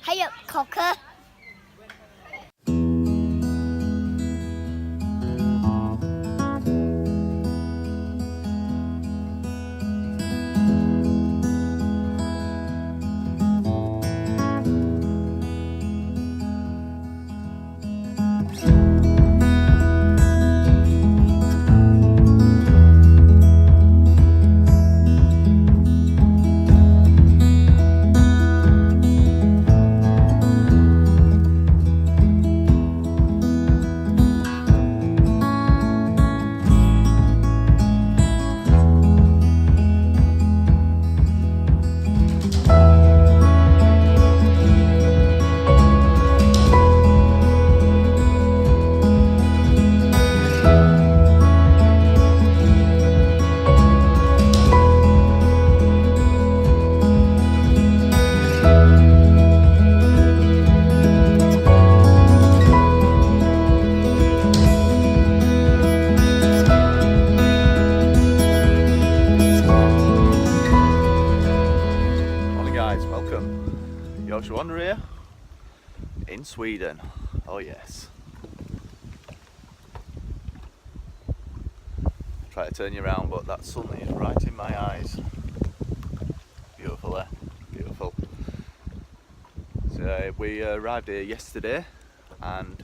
Hiya, cocker. Wander here in Sweden. Oh yes. Try to turn you around, but that sun is right in my eyes. Beautiful there, beautiful. So we arrived here yesterday and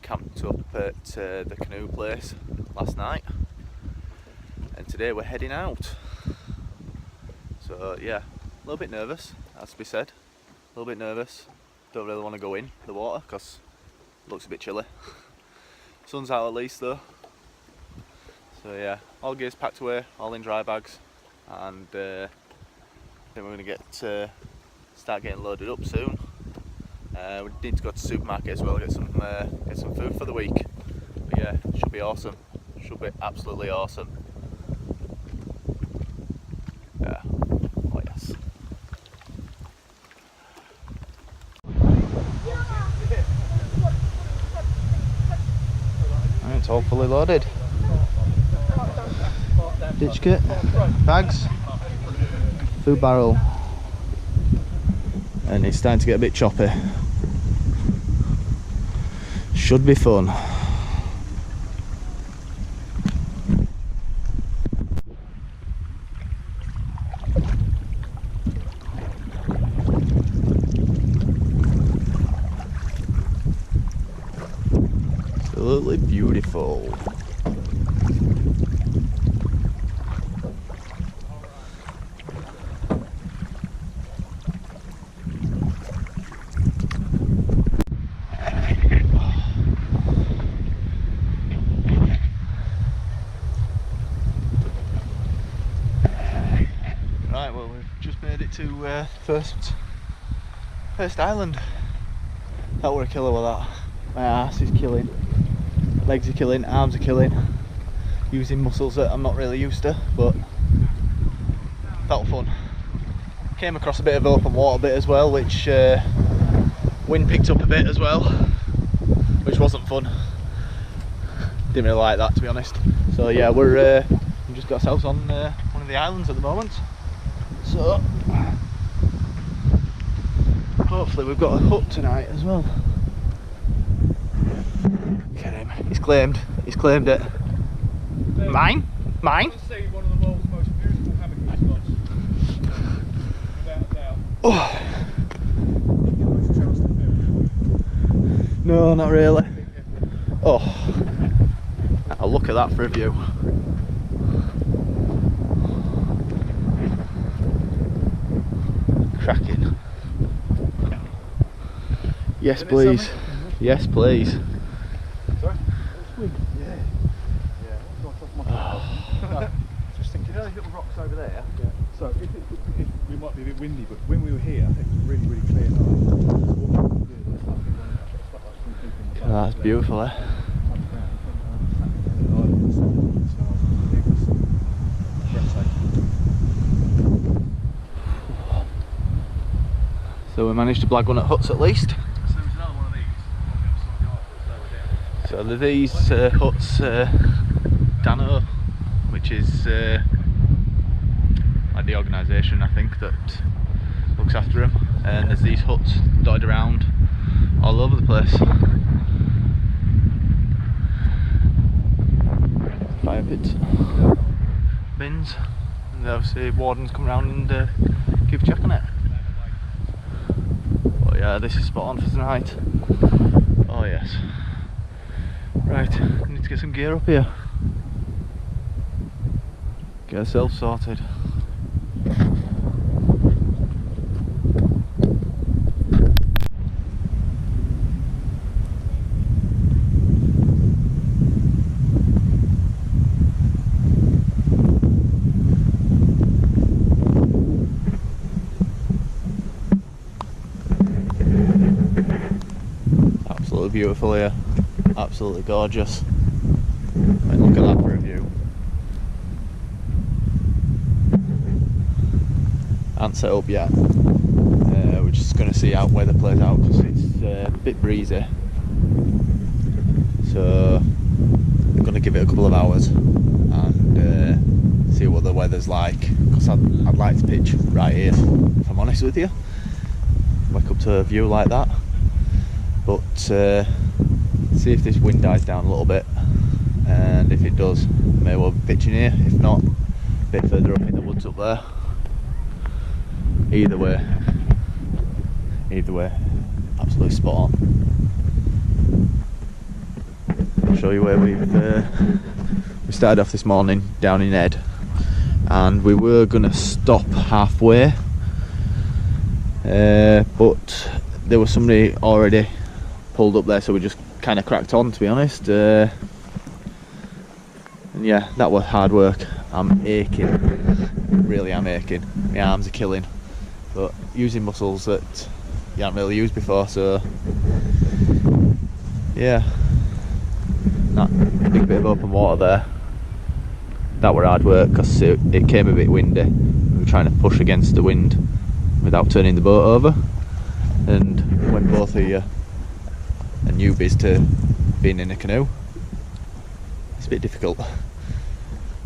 camped up at the canoe place last night, and today we're heading out. So yeah, a little bit nervous, has to be said. A little bit nervous, don't really want to go in the water because it looks a bit chilly. Sun's out at least though. So yeah, all gear's packed away, all in dry bags, and then we're going to start getting loaded up soon. We need to go to the supermarket as well, get some food for the week. But yeah, should be awesome, should be absolutely awesome. Yeah, oh yes. It's all fully loaded. Ditch kit, bags, food barrel, and it's starting to get a bit choppy. Should be fun. Absolutely beautiful. Right, well, we've just made it to first island. That were a killer with that. My ass is killing. Legs are killing, arms are killing. Using muscles that I'm not really used to, but felt fun. Came across a bit of open water bit as well, which wind picked up a bit as well, which wasn't fun. Didn't really like that, to be honest. So yeah, we've just got ourselves on one of the islands at the moment. So hopefully we've got a hut tonight as well. Get him. He's claimed it. Mine? Mine? One of the world's most beautiful habitat spots. Without a doubt. Oh. No, not really. Oh. Now look at that for a view. Cracking. Yes, please. Yes, please. Sorry? Yeah. Yeah. No, just thinking, those little rocks over there. Yeah. So if we might be a bit windy, but when we were here, I think it was really, really clear night. Oh, that's beautiful, eh? So we managed to blag one at huts at least. So there are these huts, Dano, which is like the organisation I think that looks after them. and there's these huts dotted around all over the place. Fire pits, bins, and obviously wardens come around and keep checking it. But yeah, this is spot on for tonight. Oh yes. Right, need to get some gear up here. Get ourselves sorted. Absolutely beautiful here. Absolutely gorgeous. Right, look at that for a view. Haven't set up yet. We're just going to see how weather plays out because it's a bit breezy. So I'm going to give it a couple of hours and see what the weather's like. Because I'd like to pitch right here, if I'm honest with you. Wake up to a view like that. But see if this wind dies down a little bit, and if it does, may well be pitching here. If not, a bit further up in the woods up there. Either way, absolutely spot on. I'll show you where we started off this morning down in Ed, and we were going to stop halfway, but there was somebody already pulled up there, so we just kind of cracked on, to be honest. And yeah, that was hard work. I'm aching, really am aching. My arms are killing, but using muscles that you haven't really used before, so yeah, that big bit of open water there, that were hard work because it came a bit windy. We were trying to push against the wind without turning the boat over, and when both of you are newbies to being in a canoe, it's a bit difficult.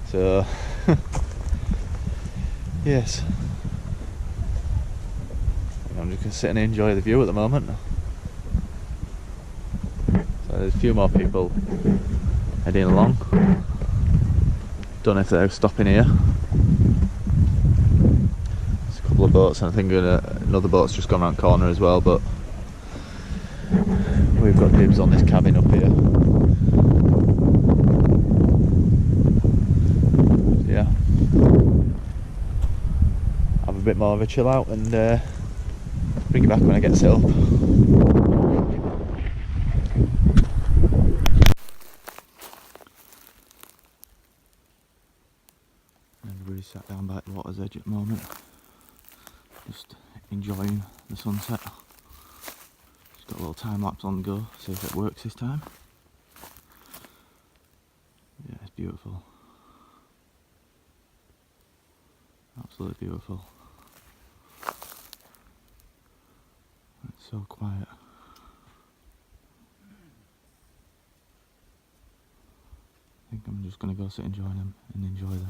So yes, I'm just going to sit and enjoy the view at the moment. So there's a few more people heading along. Don't know if they're stopping here. There's a couple of boats, and I think another boat's just gone around the corner as well, but we've got dibs on this cabin up here. Yeah, have a bit more of a chill out and bring you back when I get set up. Everybody's sat down by the water's edge at the moment, just enjoying the sunset. Just got a little time lapse on the go, see if it works this time. Yeah, it's beautiful. Absolutely beautiful. It's so quiet. I think I'm just going to go sit and join them and enjoy it.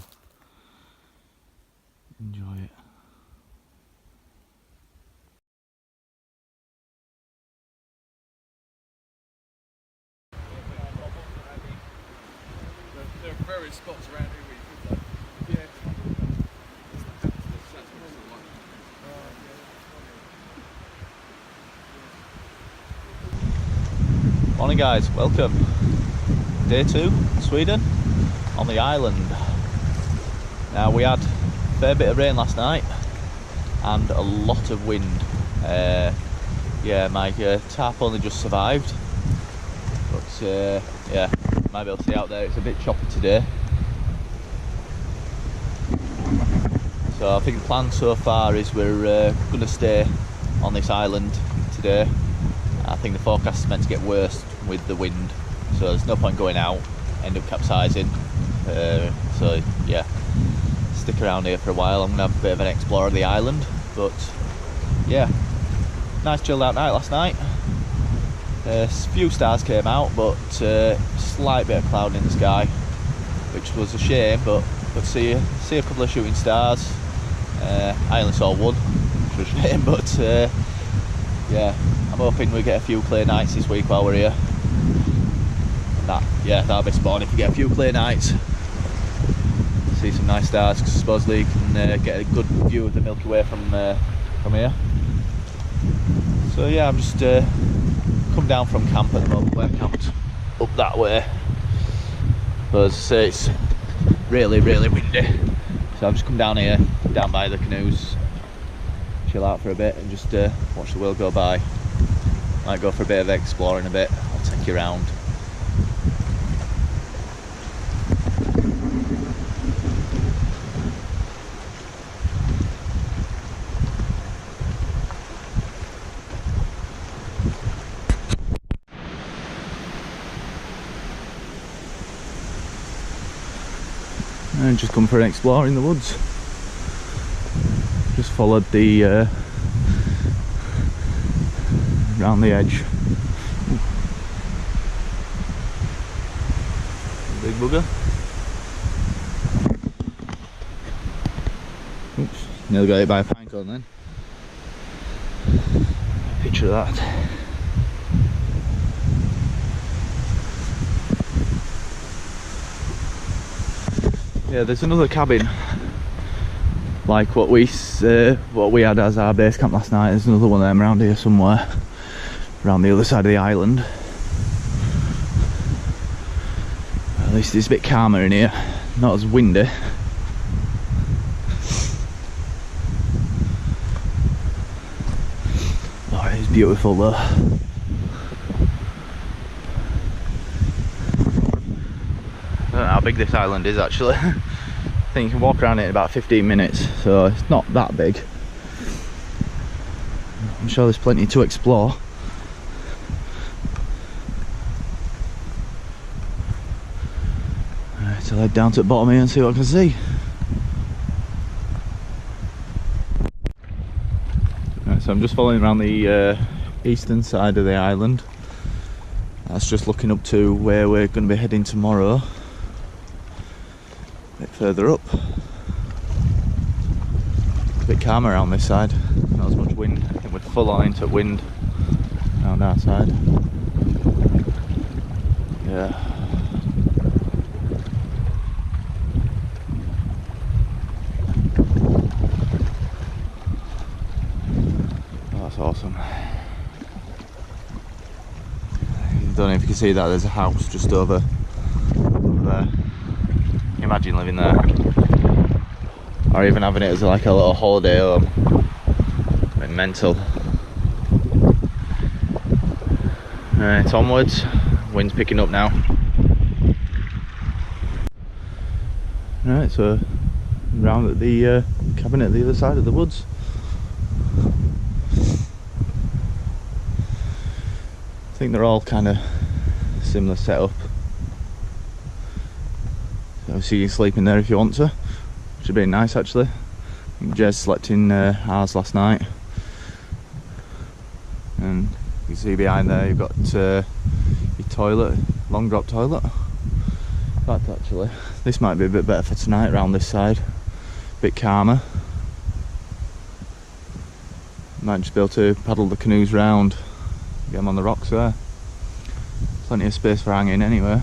There are various spots around here where you could go. Yeah. Morning guys, welcome. Day 2, Sweden, on the island. Now we had a fair bit of rain last night and a lot of wind. Yeah, my tarp only just survived, but yeah, might be able to see out there, it's a bit choppy today. So I think the plan so far is we're going to stay on this island today. I think the forecast is meant to get worse with the wind, so there's no point going out, end up capsizing. So yeah, stick around here for a while. I'm going to have a bit of an explore of the island, but yeah, nice chilled out night last night. A few stars came out, but slight bit of cloud in the sky, which was a shame, but see a couple of shooting stars. I only saw one, frustrating, but yeah, I'm hoping we get a few clear nights this week while we're here. That'll be spot on if you get a few clear nights. See some nice stars, because supposedly you can get a good view of the Milky Way from here. So yeah, I'm just come down from camp at the moment. We're camped up that way, but as I say, it's really windy, so I've just come down here, down by the canoes, chill out for a bit and just watch the world go by. Might go for a bit of exploring a bit. I'll take you around. And just come for an explore in the woods. Just followed the round the edge. Big bugger. Oops, nearly got hit by a pine cone then. Picture of that. Yeah, there's another cabin like what we had as our base camp last night. There's another one of them around here somewhere, around the other side of the island. At least it's a bit calmer in here, not as windy. Oh, it's beautiful though. I don't know how big this island is actually. I think you can walk around it in about 15 minutes, so it's not that big. I'm sure there's plenty to explore. Alright, so I'll head down to the bottom here and see what I can see. Right, so I'm just following around the eastern side of the island. That's just looking up to where we're going to be heading tomorrow. A bit further up. A bit calmer around this side, not as much wind. I think we're full on into wind around our side. Yeah. Oh, that's awesome. I don't know if you can see that, there's a house just over there. Imagine living there, or even having it as like a little holiday home. A bit mental. Right, onwards. Wind's picking up now. Right, so round at the cabin at the other side of the woods. I think they're all kind of similar setup. So you can sleep in there if you want to, which would be nice actually. I think Jez slept in ours last night, and you can see behind there you've got your toilet, long drop toilet. In fact, actually, this might be a bit better for tonight around this side, a bit calmer. Might just be able to paddle the canoes round, get them on the rocks there. Plenty of space for hanging anyway.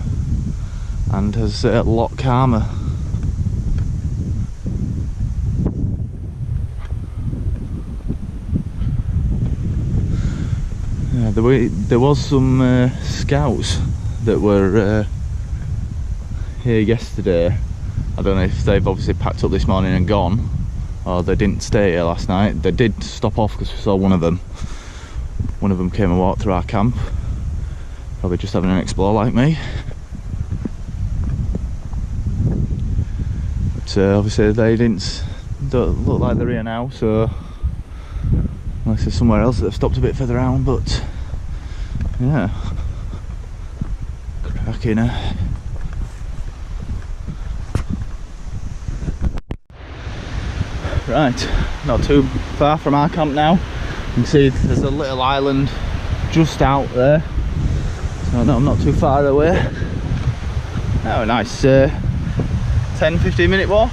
And as I say, a lot calmer. Yeah, there was some scouts that were here yesterday. I don't know if they've obviously packed up this morning and gone, or they didn't stay here last night. They did stop off because we saw one of them. One of them came and walked through our camp, probably just having an explore like me. Obviously they don't look like they're here now, so unless there's somewhere else that they've stopped a bit further around, but yeah, cracking. Right, not too far from our camp now. You can see there's a little island just out there, so no, I'm not too far away. Oh, a nice 10-15 minute walk.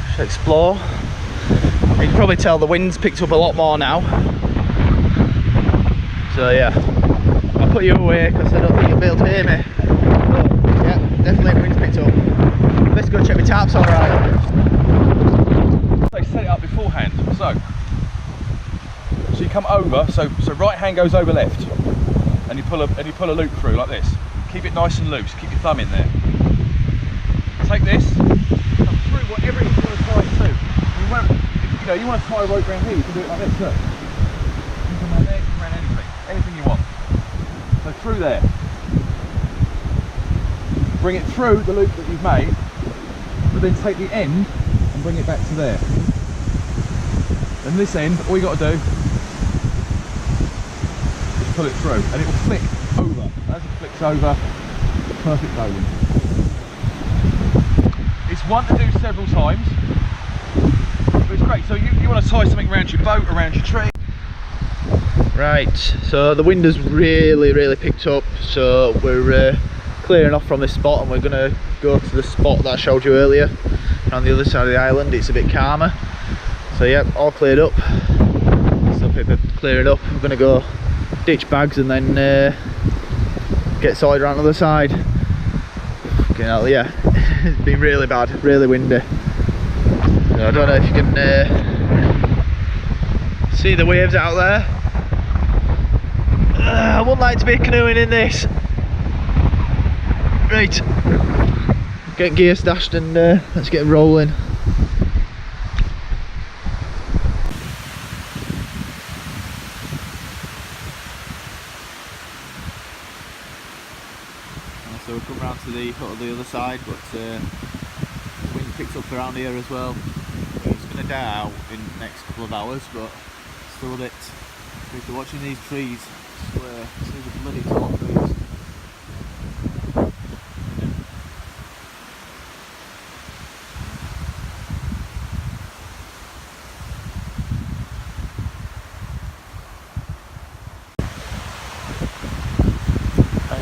Just explore. You can probably tell the wind's picked up a lot more now. So yeah, I'll put you away because I don't think you'll be able to hear me. But yeah, definitely the wind's picked up. Let's go check my tarp's alright. They set it up beforehand, so you come over, so right hand goes over left, and you pull a loop through like this. Keep it nice and loose. Keep your thumb in there. Take this, come through whatever it is you want to tie it to. You want to tie a rope around here, you can do it like this. Look. You can around there, you can around anything you want. So through there. Bring it through the loop that you've made, but then take the end and bring it back to there. And this end, all you got to do is pull it through, and it will flick over. As it flicks over, perfect bowling. It's one to do several times, but it's great. So you want to tie something around your boat, around your tree. Right, so the wind has really picked up, so we're clearing off from this spot and we're going to go to the spot that I showed you earlier on the other side of the island. It's a bit calmer. So yeah, all cleared up. Still people clearing up. We're going to go ditch bags and then get sorted around the other side. Fucking hell, yeah, it's been really bad, really windy. So I don't know if you can see the waves out there. I wouldn't like to be canoeing in this. Right, get gear stashed and let's get rolling. So we've come round to the hut on the other side, but the wind picks up around here as well. It's going to die out in the next couple of hours, but still a bit. After watching these trees, I swear, see the bloody tall trees.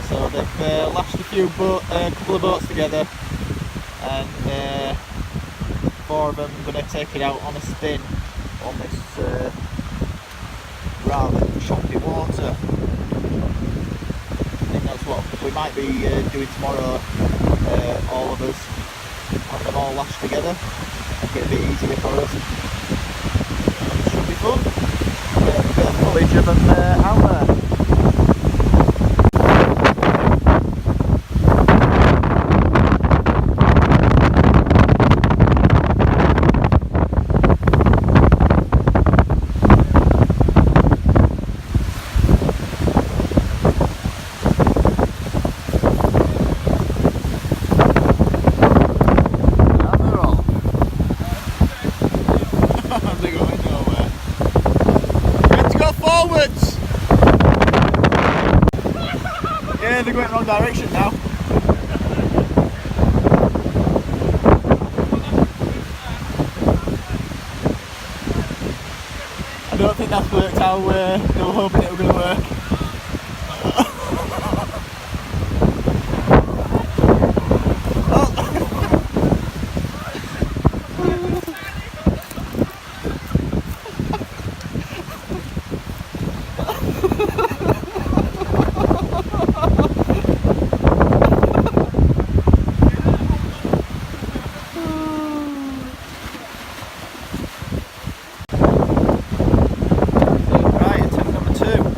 So they've lashed a couple of boats together, and 4 of them are going to take it out on a spin on this rather choppy water. I think that's what we might be doing tomorrow, all of us, have them all lashed together, make it a bit easier for us. It should be fun. Get a bit of footage of them out there. Yeah, they're going the wrong direction now. I don't think that's worked how they were hoping it was going to work. Right, attempt number 2.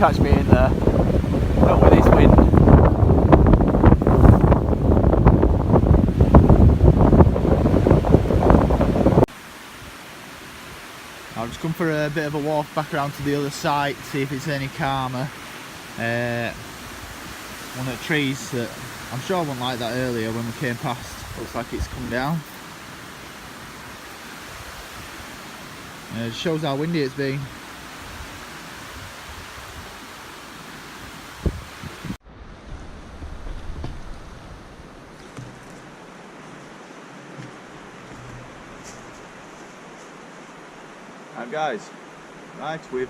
catch me in there. Not with this wind. I've just come for a bit of a walk back around to the other side, see if it's any calmer. One of the trees that I'm sure I wasn't like that earlier when we came past, looks like it's come down. It shows how windy it's been. Right guys, we've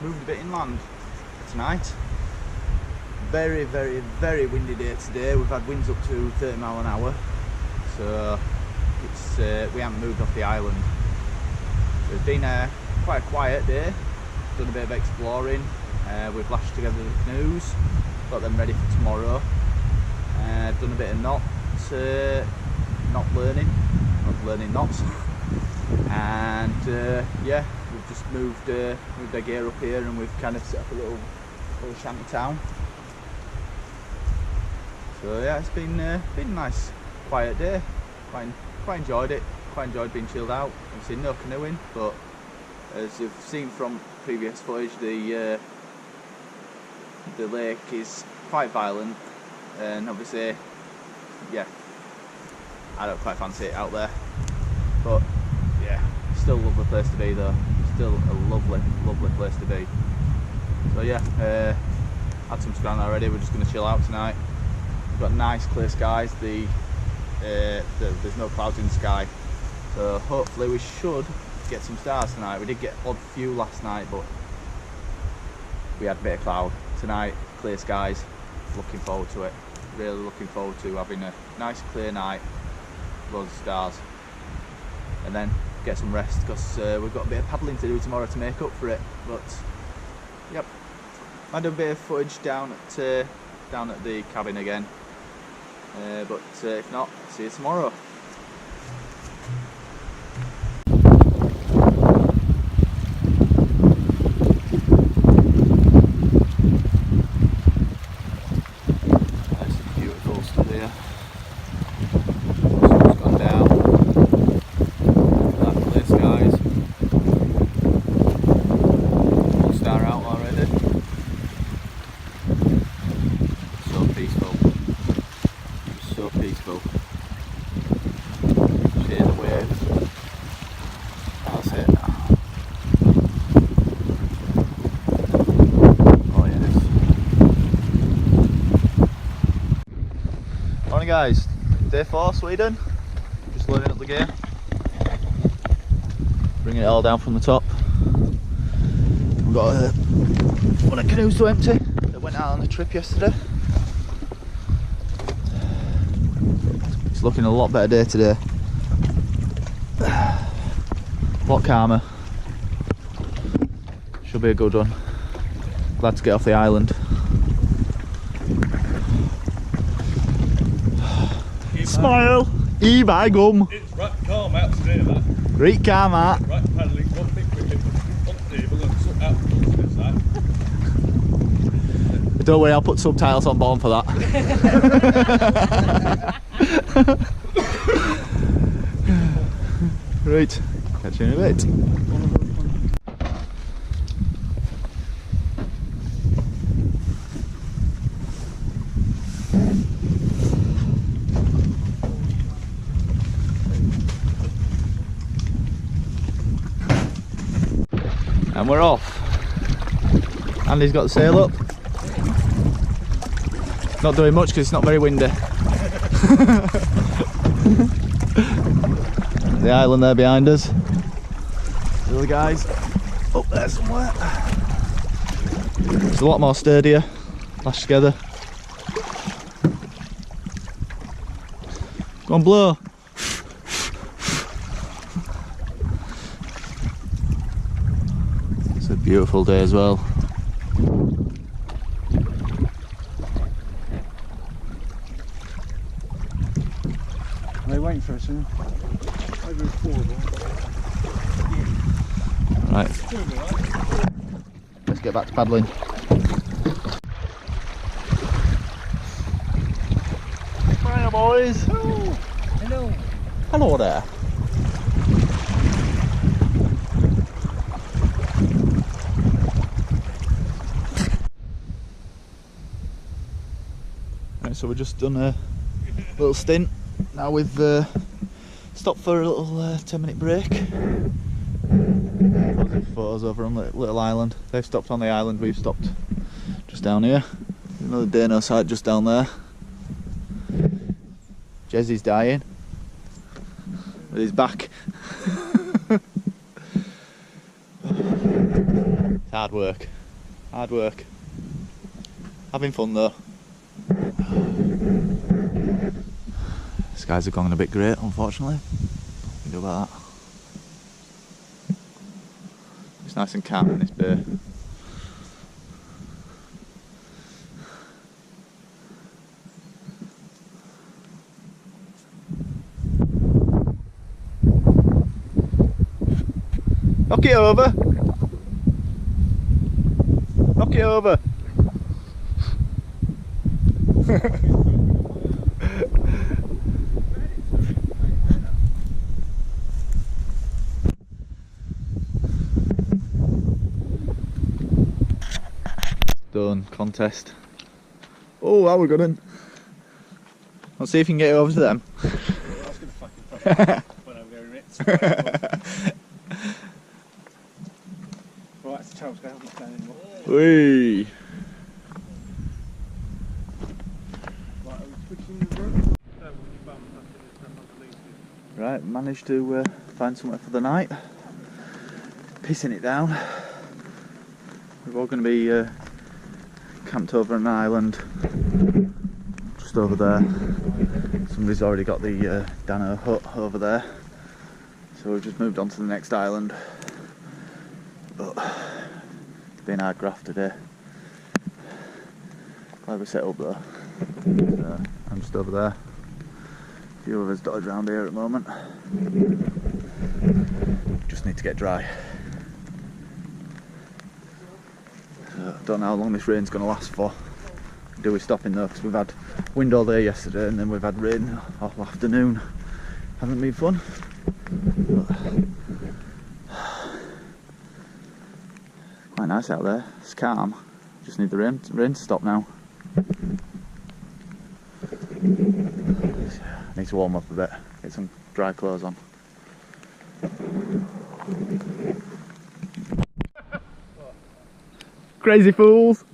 moved a bit inland tonight. Very windy day today. We've had winds up to 30 mile an hour, so it's we haven't moved off the island. It's been quite a quiet day. Done a bit of exploring. We've lashed together the canoes, got them ready for tomorrow. Done a bit of not learning knots. And yeah, we've just moved our gear up here, and we've kind of set up a little shanty town. So yeah, it's been a nice quiet day. Quite enjoyed it. Quite enjoyed being chilled out. Obviously no canoeing, but as you've seen from previous footage, the lake is quite violent, and obviously, yeah, I don't quite fancy it out there. But yeah, still a lovely place to be though. Still a lovely place to be. So yeah, had some scran already. We're just going to chill out tonight. We've got nice clear skies. There's no clouds in the sky, so hopefully we should get some stars tonight. We did get odd few last night, but we had a bit of cloud tonight. Clear skies. Looking forward to it. Really looking forward to having a nice clear night, loads of stars, and then get some rest, because we've got a bit of paddling to do tomorrow to make up for it. But yep, might do a bit of footage down at the cabin again, but if not, see you tomorrow. That's beautiful stuff here. Sun's gone down. That clear skies. Full star out already. So peaceful. So peaceful. Hear the waves. That's it. Oh yes. Morning guys. Day 4 Sweden. Just loading up the gear. Bringing it all down from the top. We've got one of the canoes to empty that went out on the trip yesterday. It's looking a lot better day today. A lot calmer. Should be a good one. Glad to get off the island. Smile! E-bye gum! It's right calm out today, that. Right calm out. Right paddling, one big cricket on the table and suck out the side. Don't worry, I'll put subtitles on bottom for that. Right, catch you in a bit. And we're off. Andy's got the sail up. Not doing much because it's not very windy. The island there behind us. The other guys up there somewhere. It's a lot more sturdier, lashed together. Go on, blow. It's a beautiful day as well. Are they waiting for us soon? Over 4 of them. Right. Let's get back to paddling. Hello boys. Hello. Hello. Hello there. Right, so we've just done a little stint. Now we've stopped for a little 10-minute break. Photos over on Little Island. They've stopped on the island, we've stopped just down here. Another Dano site just down there. Jezzy's dying with his back. It's hard work. Hard work. Having fun though. Skies have gone a bit grey, unfortunately. What can we do about that? It's nice and calm in this bay. Knock it over! Knock it over! Done, contest. Oh, how we got in? Let's see if you can get it over to them. I was going to fucking when I'm going ritz. Right, that's the child's going, I'm not going anymore. Whee! Right, are we switching the room? Right, managed to find somewhere for the night. Pissing it down. We're all going to be camped over an island just over there. Somebody's already got the Dano hut over there, so we've just moved on to the next island. But it's been hard graft today. Glad we set up though. So I'm just over there. A few of us dotted around here at the moment. Just need to get dry. Don't know how long this rain's going to last for. Do we stop in though? Because we've had wind all day yesterday and then we've had rain all afternoon. Hasn't been fun. Quite nice out there. It's calm. Just need the rain to stop now. I need to warm up a bit. Get some dry clothes on. Crazy fools!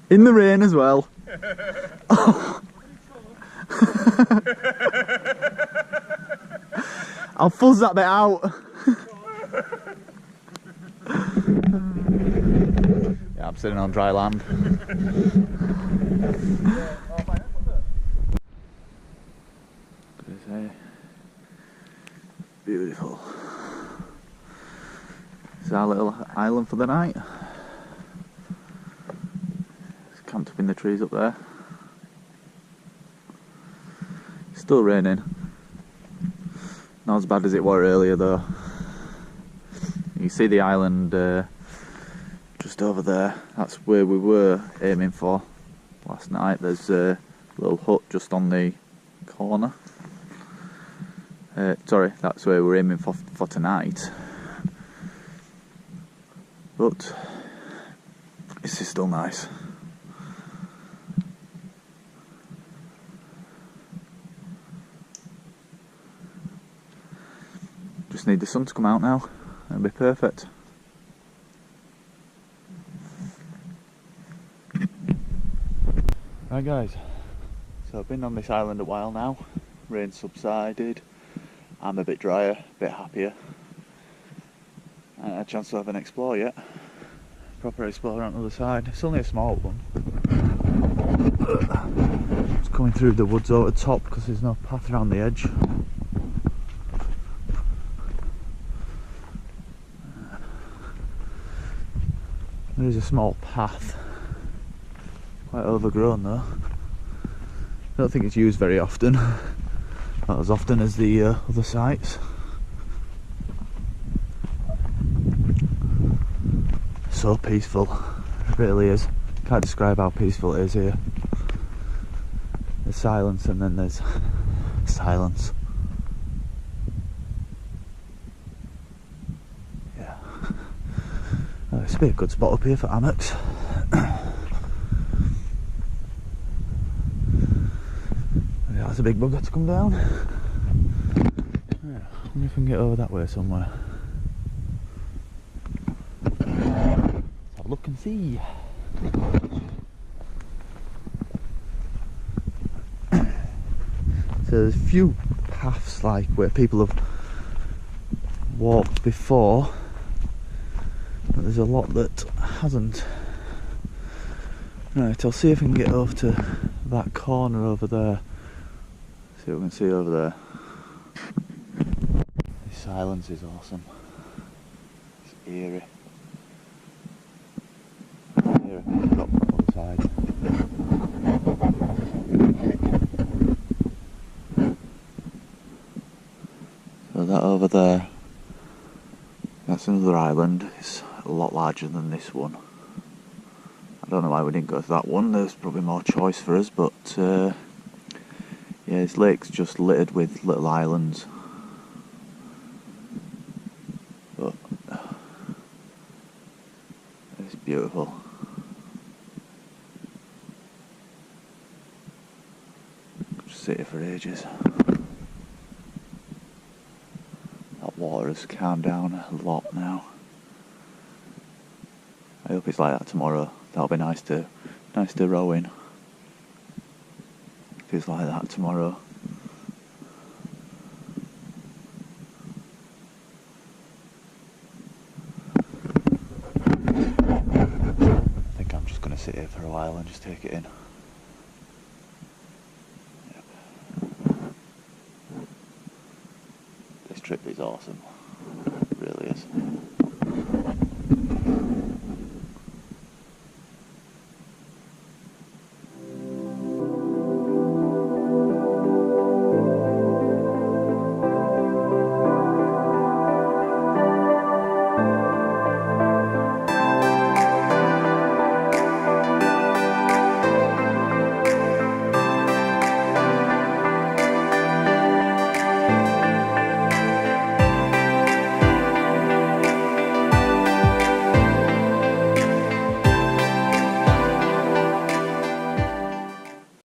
In the rain as well. I'll fuzz that bit out. Yeah, I'm sitting on dry land. Beautiful. It's our little island for the night. It's camped up in the trees up there. It's still raining. Not as bad as it were earlier though. You see the island just over there. That's where we were aiming for last night. There's a little hut just on the corner. Sorry, that's where we're aiming for tonight. But this is still nice. Just need the sun to come out now. It'll be perfect. Right guys, so I've been on this island a while now. Rain subsided. I'm a bit drier, a bit happier. I haven't had a chance to have an explore yet. Proper explore on the other side. It's only a small one. It's coming through the woods over the top because there's no path around the edge. There is a small path. Quite overgrown though. I don't think it's used very often. Not as often as the other sites. So peaceful, it really is. Can't describe how peaceful it is here. There's silence and then there's silence. Yeah. This would be a good spot up here for hammocks. Yeah, that's a big bugger to come down. Yeah, I wonder if we can get over that way somewhere. Let's have a look and see. So there's a few paths like where people have walked before, but there's a lot that hasn't. Right, I'll see if I can get over to that corner over there. See what we can see over there. The silence is awesome. It's eerie. Here I can drop outside. So that over there, that's another island. It's a lot larger than this one. I don't know why we didn't go to that one. There's probably more choice for us, but yeah, this lake's just littered with little islands. But it's beautiful. Just sit here for ages. That water has calmed down a lot now. I hope it's like that tomorrow. That'll be nice to row in. If it's like that tomorrow. I think I'm just going to sit here for a while and just take it in. Yep. This trip is awesome.